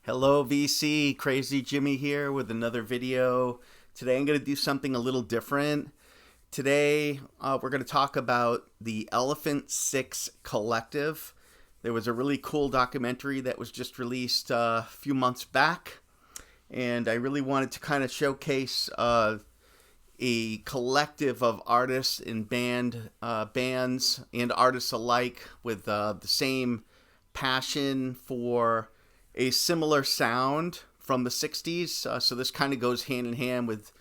Hello VC, Crazy Jimmy here with another video. Today I'm going to do something a little different. Today we're going to talk about the Elephant Six Collective. There was a really cool documentary that was just released a few months back, and I really wanted to kind of showcase a collective of artists and bands and artists alike with the same passion for a similar sound from the 60s. So this kind of goes hand in hand with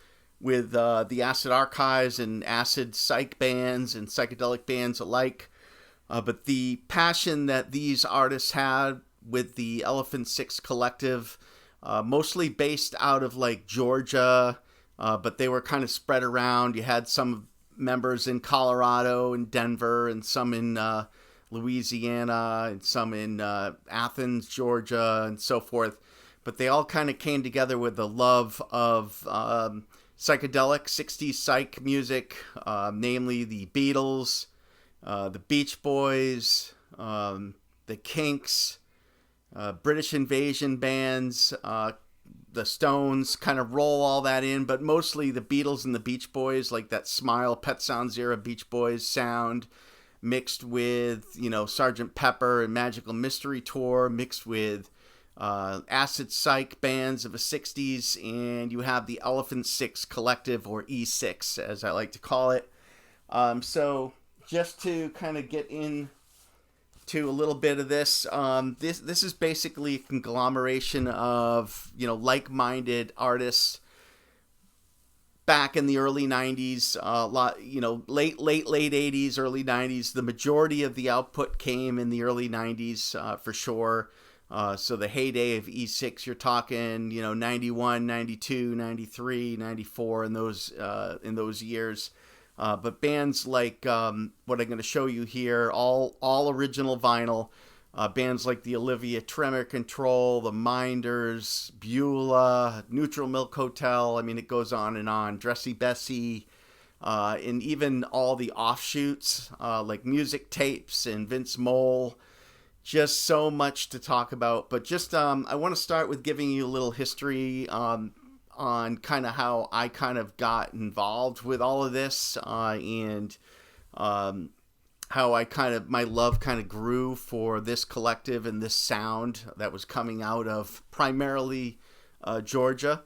the acid archives and acid psych bands and psychedelic bands alike. But the passion that these artists had with the Elephant Six Collective, mostly based out of like Georgia, but they were kind of spread around. You had some members in Colorado and Denver, and some in Louisiana, and some in Athens, Georgia, and so forth. But they all kind of came together with the love of psychedelic 60s psych music, namely the Beatles, the Beach Boys, the Kinks, British invasion bands, the Stones, kind of roll all that in, but mostly the Beatles and the Beach Boys, like that Smile, Pet Sounds era Beach Boys sound, mixed with, Sgt. Pepper and Magical Mystery Tour, mixed with acid psych bands of the 60s, and you have the Elephant Six Collective, or E6 as I like to call it. So just to kind of get into a little bit of this, this is basically a conglomeration of like-minded artists back in the early 90s, late 80s, early 90s. The majority of the output came in the early 90s, for sure. So the heyday of E6, you're talking, 91, 92, 93, 94, in those years. But bands like what I'm going to show you here, all original vinyl. Bands like the Olivia Tremor Control, the Minders, Beulah, Neutral Milk Hotel. I mean, it goes on and on. Dressy Bessie, and even all the offshoots like Music Tapes and Vince Mole. Just so much to talk about. But just I want to start with giving you a little history on kind of how I kind of got involved with all of this, and how my love kind of grew for this collective and this sound that was coming out of primarily Georgia.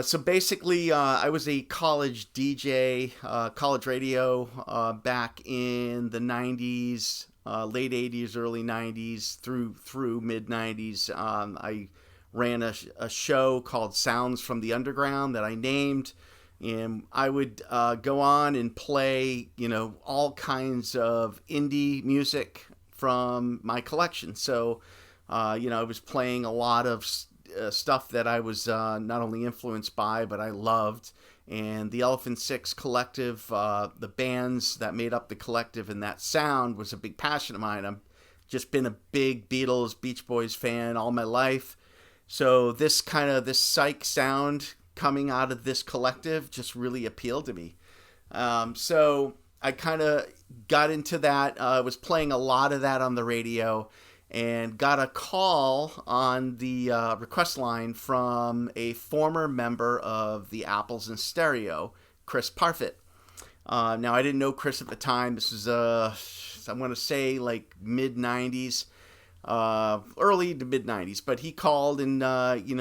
So basically, I was a college DJ, college radio, back in the 90s, late 80s, early 90s, through mid 90s. I ran a show called Sounds from the Underground that I named. And I would go on and play, all kinds of indie music from my collection. So, I was playing a lot of stuff that I was not only influenced by, but I loved. And the Elephant Six Collective, the bands that made up the collective and that sound was a big passion of mine. I've just been a big Beatles, Beach Boys fan all my life. So this psych sound coming out of this collective just really appealed to me. So I kind of got into that. I was playing a lot of that on the radio, and got a call on the request line from a former member of the Apples in Stereo, Chris Parfit. Now, I didn't know Chris at the time. This was, I want to say, like mid 90s. Early to mid 90s, but he called and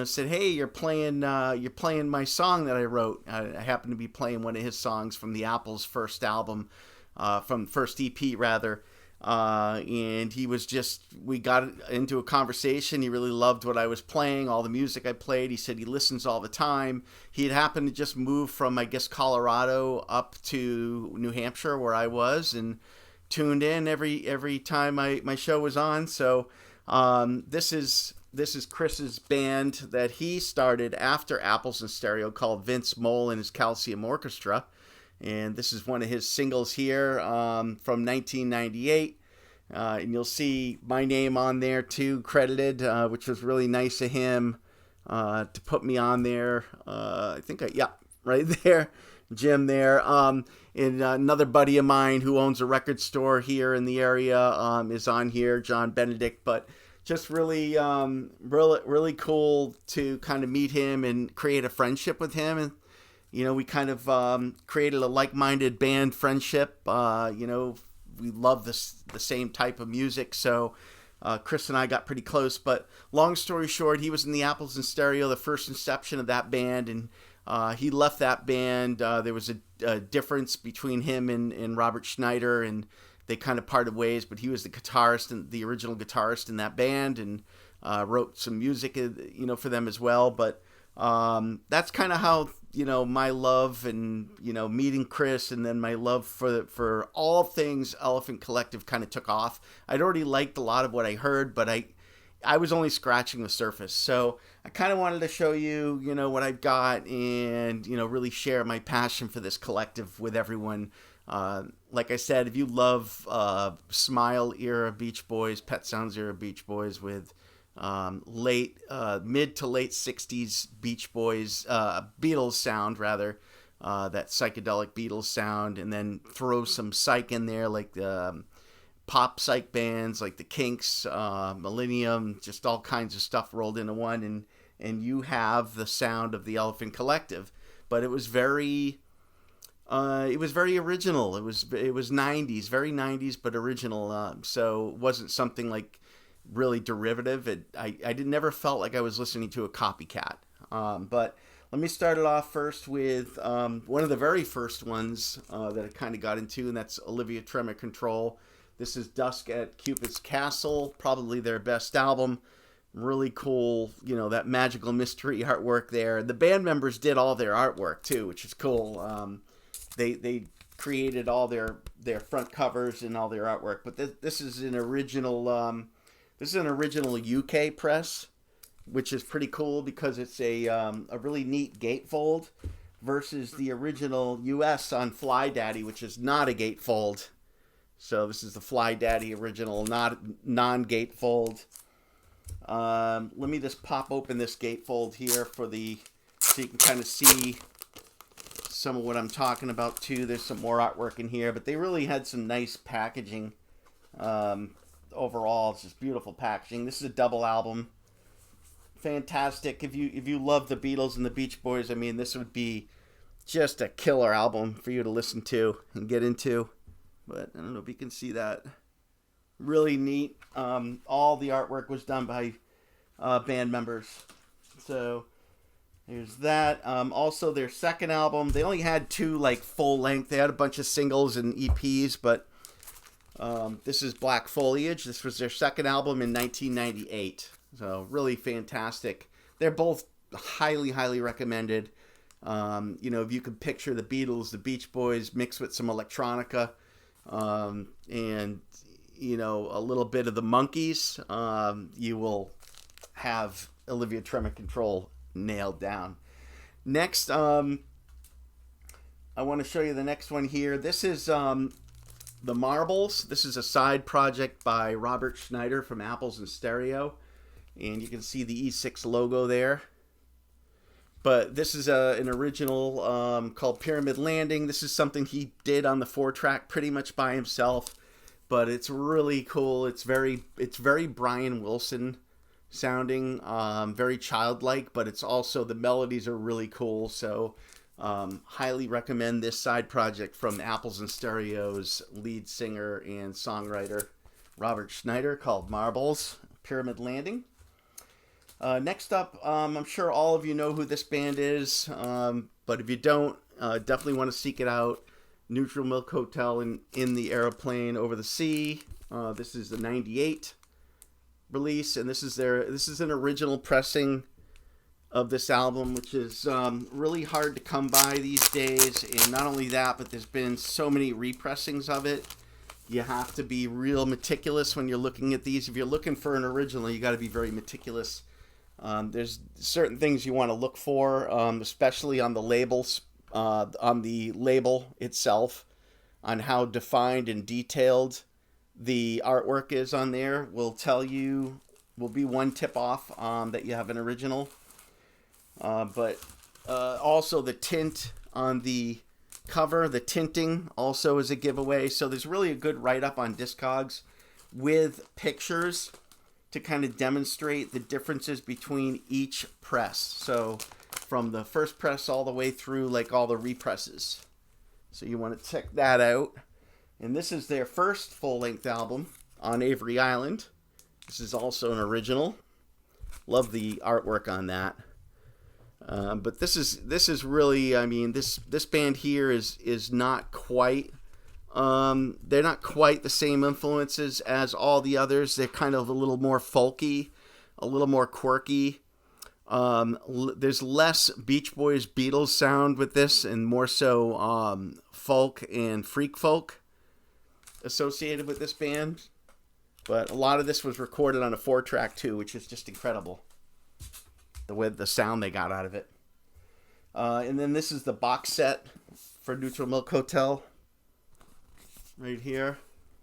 said, "Hey, you're playing my song that I wrote." I happened to be playing one of his songs from the Apples' first album, from first EP rather, and we got into a conversation. He really loved what I was playing, all the music I played. He said he listens all the time. He had happened to just move from, I guess, Colorado up to New Hampshire, where I was, and tuned in every time my show was on. So this is Chris's band that he started after Apples in Stereo, called Vince Mole and his Calcium Orchestra, and this is one of his singles here, from 1998. And you'll see my name on there too, credited, which was really nice of him to put me on there. I think right there, Jim there. And another buddy of mine who owns a record store here in the area is on here, John Benedict. But just really cool to kind of meet him and create a friendship with him. And we kind of created a like-minded band friendship. We love the same type of music, so Chris and I got pretty close. But long story short, he was in the Apples in Stereo, the first inception of that band, and he left that band. There was a difference between him and Robert Schneider, and they kind of parted ways. But he was the guitarist and the original guitarist in that band, and wrote some music, for them as well. But that's kind of how my love and meeting Chris, and then my love for all things Elephant Collective kind of took off. I'd already liked a lot of what I heard, but I was only scratching the surface. So I kind of wanted to show you, what I've got, and really share my passion for this collective with everyone. Like I said, if you love Smile era Beach Boys, Pet Sounds era Beach Boys, with mid to late 60s Beach Boys, Beatles sound rather, that psychedelic Beatles sound, and then throw some Psych in there, like the pop Psych bands like the Kinks, Millennium, just all kinds of stuff rolled into one, and you have the sound of the Elephant Collective. But it was very original. It was 90s, very 90s, but original. So it wasn't something like really derivative. I never felt like I was listening to a copycat. But let me start it off first with one of the very first ones that I kind of got into, and that's Olivia Tremor Control. This is Dusk at Cupid's Castle, probably their best album. Really cool, that magical mystery artwork there. The band members did all their artwork too, which is cool. They created all their front covers and all their artwork. But this is an original. This is an original UK press, which is pretty cool because it's a really neat gatefold versus the original US on Fly Daddy, which is not a gatefold. So this is the Fly Daddy original, not non-gatefold. Let me just pop open this gatefold here so you can kind of see some of what I'm talking about too. There's some more artwork in here, but they really had some nice packaging. Overall, it's just beautiful packaging. This is a double album. Fantastic. If you love the Beatles and the Beach Boys, I mean, this would be just a killer album for you to listen to and get into. But I don't know if you can see that. Really neat. All the artwork was done by band members. So there's that. Also, their second album, they only had 2 full length. They had a bunch of singles and EPs, but this is Black Foliage. This was their second album in 1998. So really fantastic. They're both highly, highly recommended. If you could picture the Beatles, the Beach Boys mixed with some electronica, and a little bit of the Monkees, you will have Olivia Tremor Control nailed down. Next, I want to show you the next one here. This is the Marbles. This is a side project by Robert Schneider from Apples in Stereo, and you can see the E6 logo there. But this is an original called Pyramid Landing. This is something he did on the 4-track pretty much by himself, but it's really cool. It's very Brian Wilson sounding, very childlike, but it's also, the melodies are really cool. So highly recommend this side project from Apples and Stereo's lead singer and songwriter Robert Schneider, called Marbles, Pyramid Landing. Next up, I'm sure all of you know who this band is, but if you don't, definitely want to seek it out. Neutral Milk Hotel in the Aeroplane Over the Sea. This is the 98 release, and this is an original pressing of this album, which is really hard to come by these days. And not only that, but there's been so many repressings of it. You have to be real meticulous when you're looking at these. If you're looking for an original, you got to be very meticulous. There's certain things you want to look for, especially on the labels, on the label itself, on how defined and detailed the artwork is on there. Will be one tip off that you have an original. But also the tint on the cover, the tinting also is a giveaway. So there's really a good write-up on Discogs with pictures to kind of demonstrate the differences between each press. So from the first press all the way through, like all the represses. So you want to check that out. And this is their first full-length album on Avery Island. This is also an original. Love the artwork on that. But this is really, I mean, this band here is not quite. They're not quite the same influences as all the others. They're kind of a little more folky, a little more quirky. There's less Beach Boys, Beatles sound with this, and more so folk and freak folk associated with this band. But a lot of this was recorded on a 4-track too, which is just incredible. The sound they got out of it. And then this is the box set for Neutral Milk Hotel. Right here,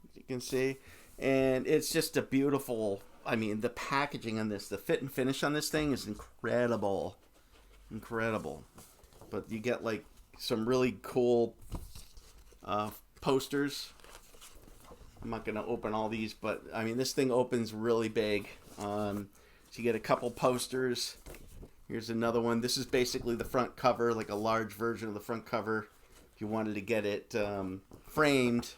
as you can see. And it's just a beautiful, I mean, the packaging on this, the fit and finish on this thing is incredible. Incredible. But you get like some really cool posters. I'm not going to open all these, but I mean, this thing opens really big. So you get a couple posters. Here's another one. This is basically the front cover, like a large version of the front cover. If you wanted to get it framed,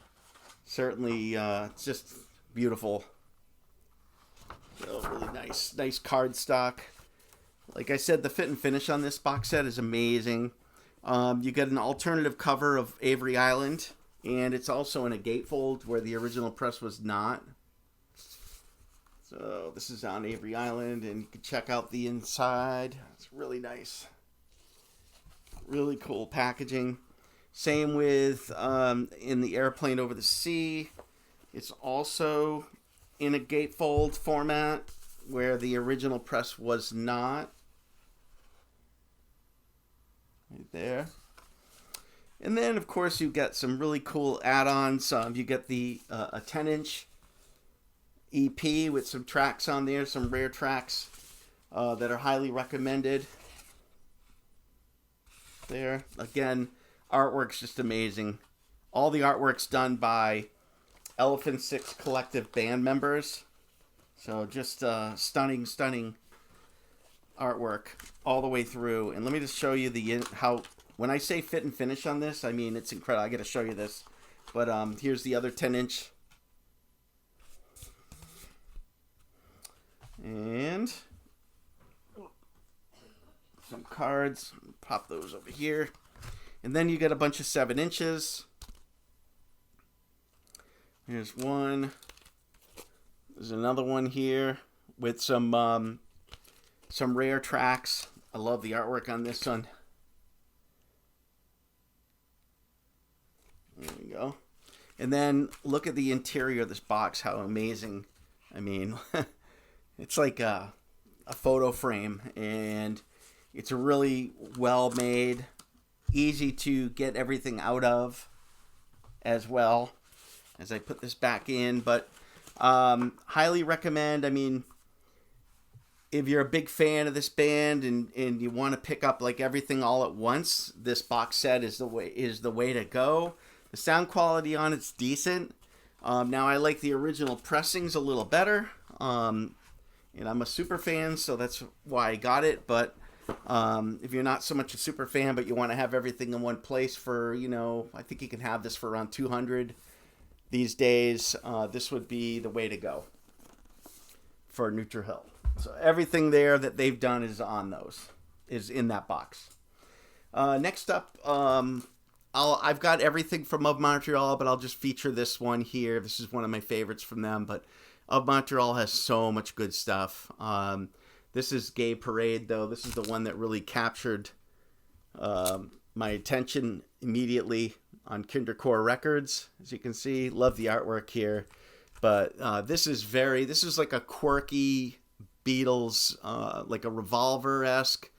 certainly it's just beautiful. So really nice cardstock. Like I said, the fit and finish on this box set is amazing. You get an alternative cover of Avery Island, and it's also in a gatefold where the original press was not. So this is on Avery Island, and you can check out the inside. It's really nice. Really cool packaging. Same with in the Airplane Over the Sea. It's also in a gatefold format where the original press was not. Right there. And then, of course, you get some really cool add-ons. You get the a 10-inch EP with some tracks on there, some rare tracks that are highly recommended. There. Again, artwork's just amazing. All the artwork's done by Elephant Six Collective band members. So just stunning artwork all the way through. And let me just show you how, when I say fit and finish on this, I mean, it's incredible. I got to show you this. But here's the other 10-inch. And some cards. Pop those over here. And then you get a bunch of 7 inches. Here's one. There's another one here with some rare tracks. I love the artwork on this one. There we go. And then look at the interior of this box. How amazing. I mean, it's like a photo frame, and it's really well made, easy to get everything out of as well as I put this back in. But highly recommend. I mean, if you're a big fan of this band and you want to pick up like everything all at once, this box set is the way to go. The sound quality on it's decent. Now I like the original pressings a little better. And I'm a super fan, so that's why I got it. But if you're not so much a super fan, but you want to have everything in one place for, I think you can have this for around $200 these days. This would be the way to go for Neutral Hill. So everything there that they've done is in that box. Next up, I've got everything from Of Montreal, but I'll just feature this one here. This is one of my favorites from them, but Of Montreal has so much good stuff. This is Gay Parade, though. This is the one that really captured my attention immediately on Kindercore Records. As you can see, love the artwork here. But this is like a quirky Beatles, like a Revolver-esque,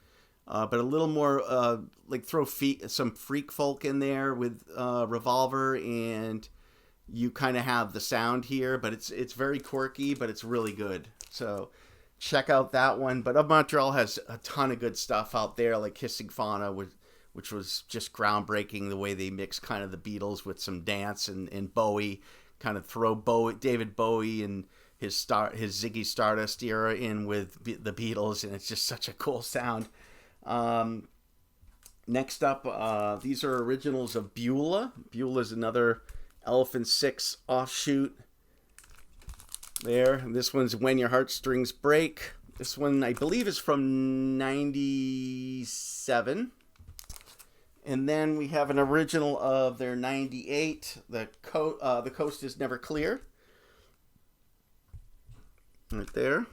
but a little more like throw some freak folk in there with Revolver, and you kind of have the sound here, but it's very quirky, but it's really good. So check out that one. But Of Montreal has a ton of good stuff out there, like Hissing Fauna, which was just groundbreaking, the way they mix kind of the Beatles with some dance and Bowie, kind of throw David Bowie and his Ziggy Stardust era in with the Beatles, and it's just such a cool sound. Next up, these are originals of Beulah. Beulah is another Elephant 6 offshoot. There, and this one's When Your Heartstrings Break. This one, I believe, is from '97. And then we have an original of their '98. The Coast is Never Clear. Right there.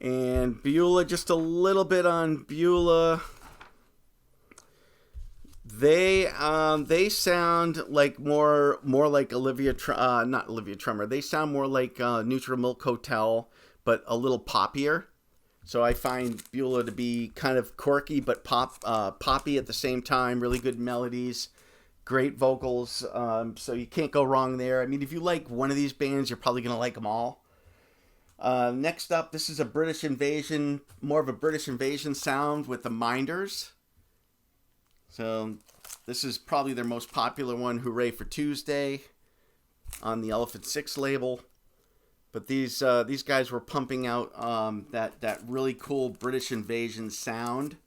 And Beulah, just a little bit on Beulah. They sound like more like not Olivia Tremor. They sound more like Neutral Milk Hotel, but a little poppier. So I find Beulah to be kind of quirky but poppy at the same time. Really good melodies, great vocals. So you can't go wrong there. I mean, if you like one of these bands, you're probably gonna like them all. Next up, this is a British Invasion, more of a British Invasion sound with the Minders. So this is probably their most popular one, Hooray for Tuesday, on the Elephant 6 label. But these guys were pumping out that really cool British Invasion sound.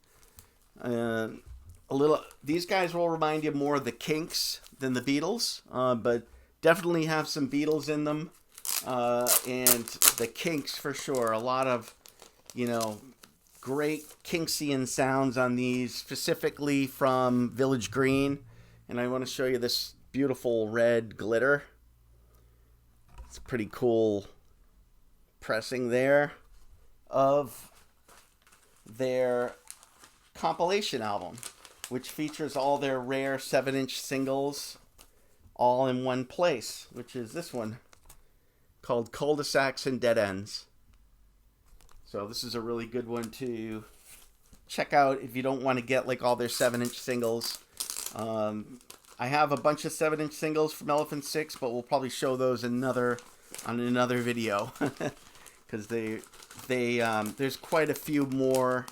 These guys will remind you more of the Kinks than the Beatles, but definitely have some Beatles in them. And the Kinks for sure. A lot of, great Kinksian sounds on these, specifically from Village Green. And I want to show you this beautiful red glitter. It's a pretty cool pressing there of their compilation album, which features all their rare 7-inch singles all in one place, which is this one called Cul-de-sacs and Dead Ends. So this is a really good one to check out if you don't want to get like all their 7-inch singles. I have a bunch of 7-inch singles from Elephant 6, but we'll probably show those on another video because there's quite a few more.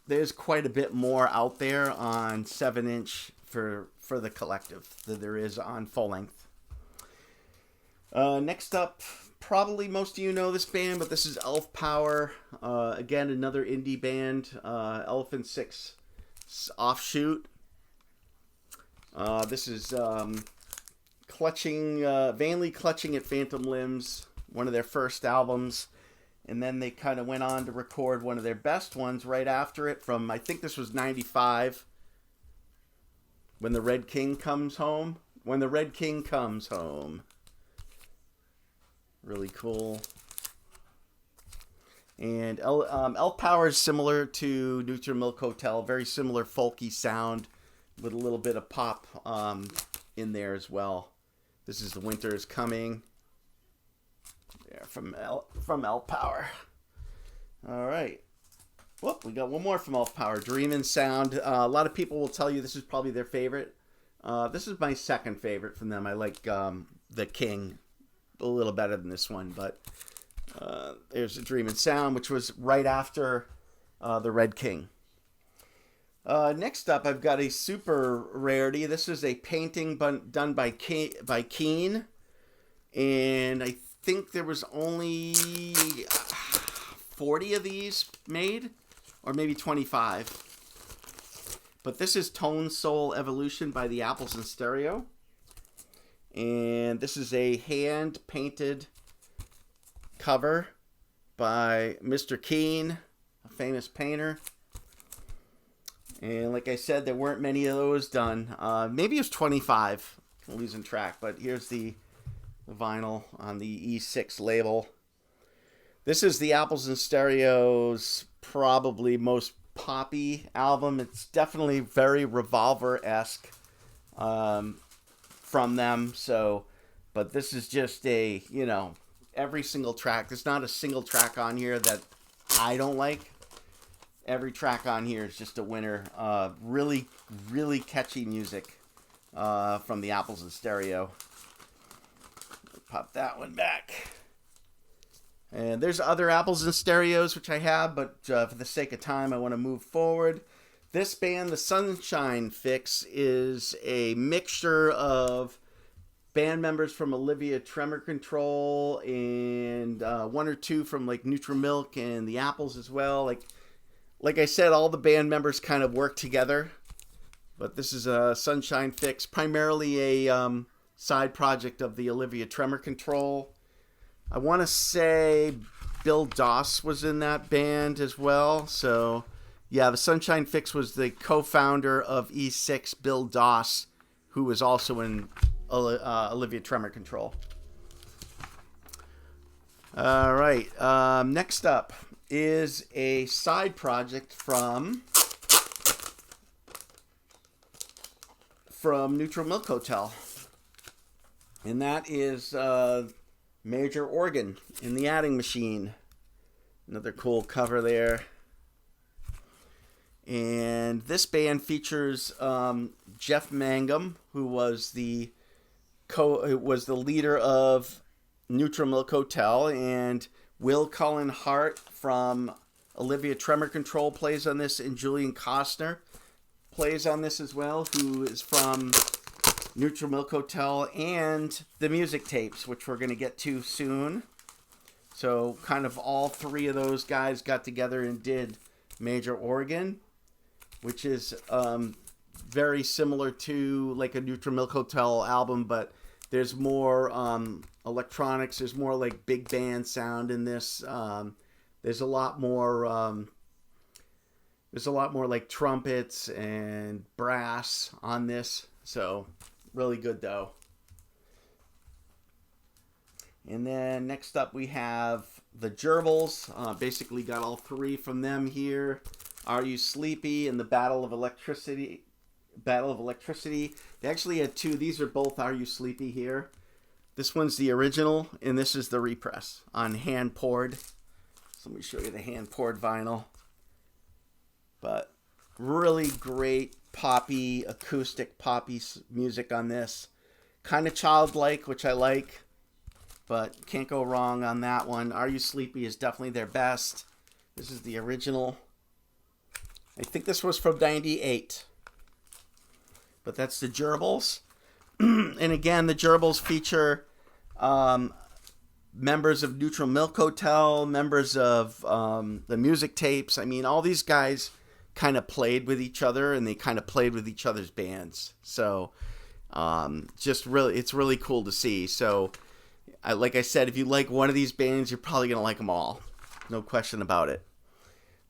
There's quite a bit more out there on 7-inch for the collective than there is on full length. Next up, probably most of you know this band, but this is Elf Power. Again, another indie band, Elephant 6 offshoot. This is vainly clutching at Phantom Limbs, one of their first albums. And then they kind of went on to record one of their best ones right after it from, I think this was '95, When the Red King Comes Home. When the Red King Comes Home. Really cool. And Elf Power is similar to Neutral Milk Hotel. Very similar folky sound with a little bit of pop in there as well. This is The Winter Is Coming. There from Elf Power. All right. Whoop, we got one more from Elf Power. Dreamin' Sound. A lot of people will tell you this is probably their favorite. This is my second favorite from them. I like The King a little better than this one, but there's a Dreamin' Sound, which was right after The Red King. Next up, I've got a super rarity. This is a painting done by Keen, and I think there was only 40 of these made, or maybe 25. But this is Tone Soul Evolution by the Apples in Stereo. And this is a hand-painted cover by Mr. Keen, a famous painter. And like I said, there weren't many of those done. Maybe it was 25. I'm losing track, but here's the vinyl on the E6 label. This is the Apples in Stereo's probably most poppy album. It's definitely very Revolver-esque from them. So, but this is just a, every single track. There's not a single track on here that I don't like. Every track on here is just a winner. Really, really catchy music from the Apples in Stereo. Pop that one back. And there's other Apples in Stereos, which I have, but for the sake of time, I want to move forward. This band, the Sunshine Fix, is a mixture of band members from Olivia Tremor Control, and one or two from like Nutrimilk and the Apples as well. Like I said, all the band members kind of work together. But this is a Sunshine Fix, primarily a side project of the Olivia Tremor Control. I want to say Bill Doss was in that band as well. So, yeah, the Sunshine Fix was the co-founder of E6, Bill Doss, who was also in Olivia Tremor Control. All right. Next up is a side project from Neutral Milk Hotel. And that is Major Organ in the Adding Machine. Another cool cover there. And this band features Jeff Mangum, who was the leader of Neutral Milk Hotel, and Will Cullen Hart from Olivia Tremor Control plays on this, and Julian Costner plays on this as well, who is from Neutral Milk Hotel and the Music Tapes, which we're going to get to soon. So kind of all three of those guys got together and did Major Organ, which is very similar to like a Neutral Milk Hotel album, but there's more electronics. There's more like big band sound in this. There's a lot more. There's a lot more like trumpets and brass on this. So really good though. And then next up we have the Gerbils. Basically got all three from them here. Are You Sleepy and the Battle of Electricity. They actually had two. These are both Are You Sleepy here. This one's the original and this is the repress on hand poured. So let me show you the hand poured vinyl. But really great poppy, acoustic poppy music on this. Kind of childlike, which I like. But can't go wrong on that one. Are You Sleepy is definitely their best. This is the original. I think this was from 98. But that's the Gerbils. And again, the Gerbils feature members of Neutral Milk Hotel, members of the Music Tapes. I mean, all these guys kind of played with each other, and they kind of played with each other's bands. So just really, it's really cool to see. So like I said, if you like one of these bands, you're probably going to like them all. No question about it.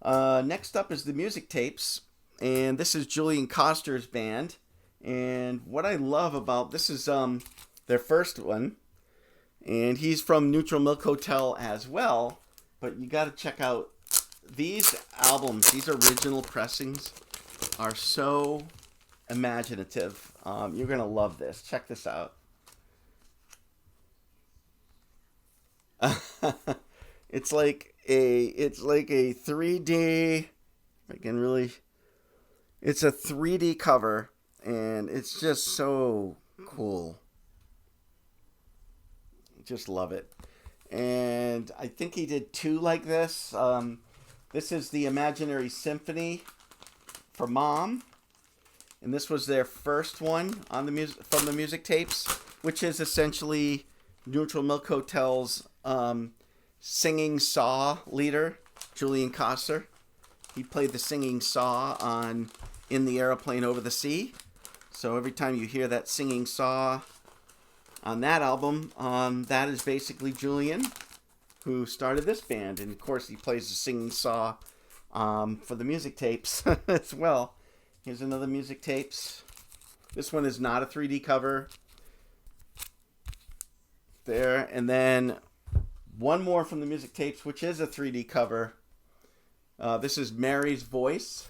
Next up is the Music Tapes, and this is Julian Costner's band. And what I love about this is their first one, and he's from Neutral Milk Hotel as well. But you got to check out these albums. These original pressings are so imaginative. You're gonna love this. Check this out. It's like a 3D. I can really. It's a 3D cover, and it's just so cool. Just love it. And I think he did two like this. This is the Imaginary Symphony for Mom. And this was their first one on the from the Music Tapes, which is essentially Neutral Milk Hotel's singing saw leader, Julian Costner. He played the singing saw on In the Aeroplane Over the Sea. So every time you hear that singing saw on that album, that is basically Julian, who started this band. And of course he plays the singing saw for the Music Tapes as well. Here's another Music Tapes. This one is not a 3D cover. There. And then one more from the Music Tapes, which is a 3D cover. This is Mary's Voice.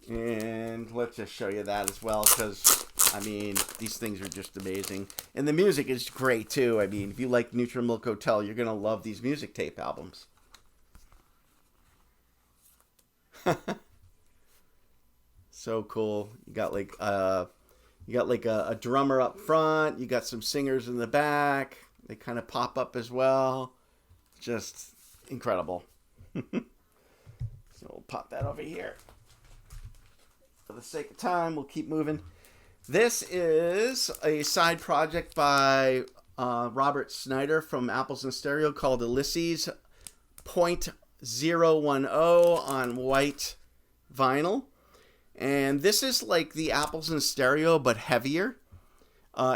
And let's just show you that as well, because, I mean, these things are just amazing. And the music is great, too. I mean, if you like Neutral Milk Hotel, you're going to love these Music Tape albums. So cool. You got like a drummer up front. You got some singers in the back. They kind of pop up as well. Just incredible. So we'll pop that over here. For the sake of time, we'll keep moving. This is a side project by Robert Snyder from Apples and Stereo called Ulysses .010 on white vinyl. And this is like the Apples and Stereo, but heavier,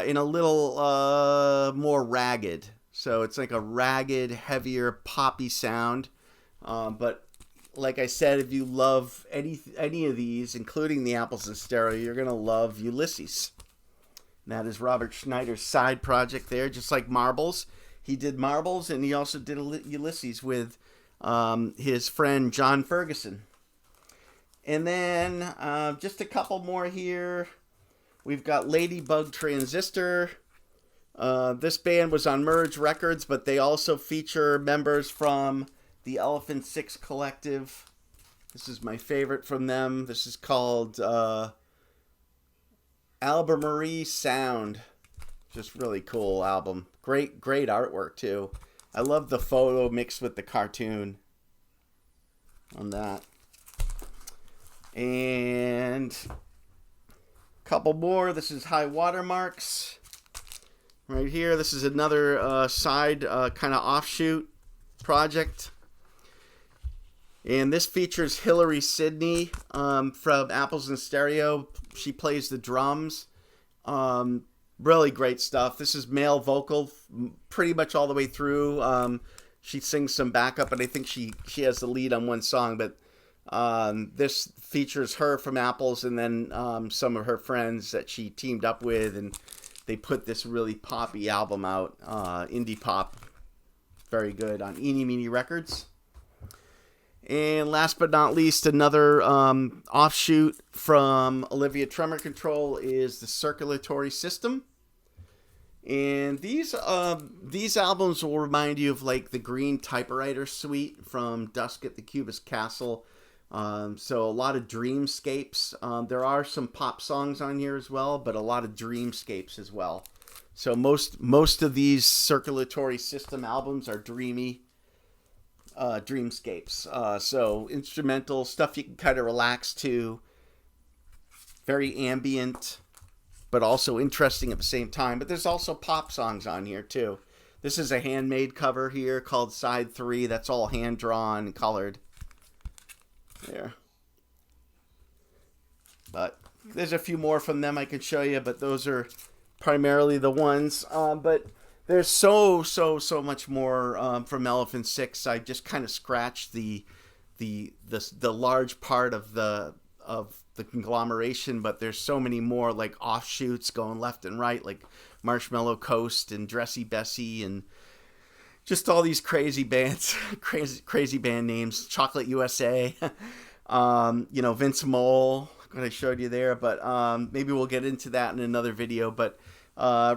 in a little more ragged. So it's like a ragged, heavier, poppy sound. But like I said, if you love any of these, including the Apples and Stereo, you're going to love Ulysses. And that is Robert Schneider's side project there, just like Marbles. He did Marbles, and he also did Ulysses with his friend John Ferguson. And then just a couple more here. We've got Ladybug Transistor. This band was on Merge Records, but they also feature members from the Elephant Six Collective. This is my favorite from them. This is called Albemarle Sound. Just really cool album. Great artwork too. I love the photo mixed with the cartoon on that. And a couple more. This is High Watermarks. Right here. This is another side kind of offshoot project. And this features Hillary Sidney from Apples and Stereo. She plays the drums. Really great stuff. This is male vocal pretty much all the way through. She sings some backup, and I think she has the lead on one song. But this features her from Apples and then some of her friends that she teamed up with. And they put this really poppy album out, indie pop. Very good on Eeny Meeny Records. And last but not least, another offshoot from Olivia Tremor Control is the Circulatory System. And these albums will remind you of like the Green Typewriter Suite from Dusk at the Cubist Castle. So a lot of dreamscapes. There are some pop songs on here as well, but a lot of dreamscapes as well. So most of these Circulatory System albums are dreamy. Dreamscapes. So instrumental stuff you can kind of relax to. Very ambient, but also interesting at the same time. But there's also pop songs on here too. This is a handmade cover here called Side 3. That's all hand drawn and colored. There. But there's a few more from them I can show you, but those are primarily the ones. But there's so much more from Elephant Six. I just kind of scratched the large part of the conglomeration, but there's so many more like offshoots going left and right, like Marshmallow Coast and Dressy Bessie and just all these crazy bands, crazy band names. Chocolate USA, Vince Mole, what I showed you there. But maybe we'll get into that in another video. But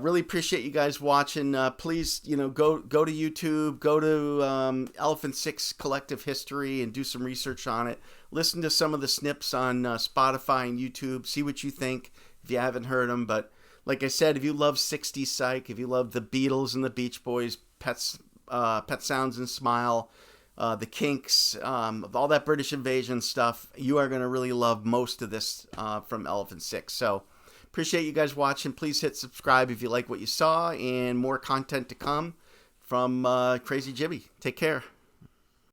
really appreciate you guys watching. Please, go to YouTube, go to Elephant Six Collective History and do some research on it. Listen to some of the snips on Spotify and YouTube. See what you think if you haven't heard them. But like I said, if you love 60s Psych, if you love the Beatles and the Beach Boys, Pet Sounds and Smile, the Kinks, all that British Invasion stuff, you are going to really love most of this from Elephant Six. So appreciate you guys watching. Please hit subscribe if you like what you saw, and more content to come from Crazy Jimmy. Take care.